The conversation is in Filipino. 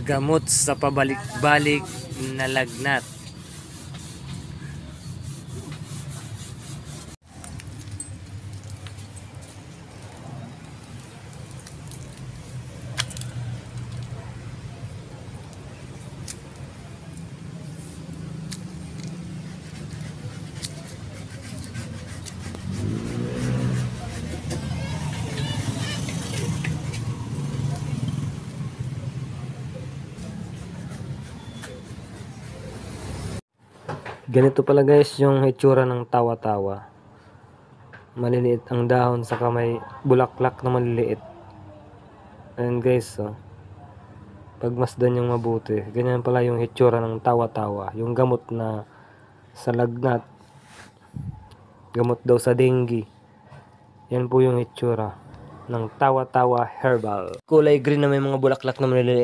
Gamot sa pabalik-balik na lagnat. Ganito pala guys yung itsura ng tawa-tawa. Maliliit ang dahon sa may bulaklak na maliliit. Ayan guys, oh. Pagmasdan yung mabuti. Ganyan pala yung itsura ng tawa-tawa. Yung gamot na sa lagnat. Gamot daw sa dengue. Yan po yung itsura ng tawa-tawa herbal. Kulay green na may mga bulaklak na maliliit.